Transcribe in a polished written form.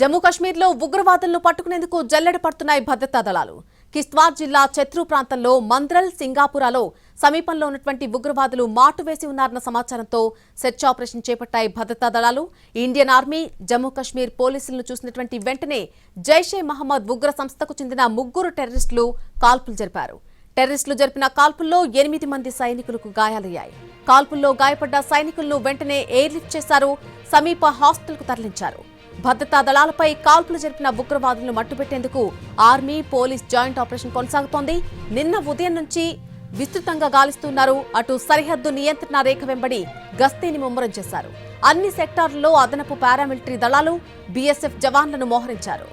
జమ్మూ కాశ్మీర్లో ఉగ్రవాదులను పట్టుకునేందుకు జల్లెడ పడుతున్నాయి భద్రతా దళాలు. కిష్త్వార్ జిల్లా చెత్రూ ప్రాంతంలో మంద్రల్ సింగాపురాలో సమీపంలో ఉన్నటువంటి ఉగ్రవాదులు మాటు వేసి ఉన్నారన్న సమాచారంతో సెర్చ్ ఆపరేషన్ చేపట్టాయి భద్రతా దళాలు. ఇండియన్ ఆర్మీ, జమ్మూ కాశ్మీర్ పోలీసులను చూసినటువంటి వెంటనే జైషే మహమ్మద్ ఉగ్ర సంస్థకు చెందిన 3 టెర్రరిస్టులు కాల్పులు జరిపారు. టెర్రరిస్టులు జరిపిన కాల్పుల్లో 8 మంది సైనికులకు గాయాలయ్యాయి. కాల్పుల్లో గాయపడ్డ సైనికులను వెంటనే ఎయిర్ లిఫ్ట్ చేశారు, సమీప హాస్పిటల్కు తరలించారు. భద్రతా దళాలపై కాల్పులు జరిపిన ఉగ్రవాదులను మట్టుపెట్టేందుకు ఆర్మీ, పోలీస్ జాయింట్ ఆపరేషన్ కొనసాగుతోంది. నిన్న ఉదయం నుంచి విస్తృతంగా గాలిస్తున్నారు. అటు సరిహద్దు నియంత్రణ రేఖ వెంబడి గస్తీని ముమ్మరం చేశారు. అన్ని సెక్టార్లలో అదనపు పారామిలిటరీ దళాలు, బీఎస్ఎఫ్ జవాన్లను మోహరించారు.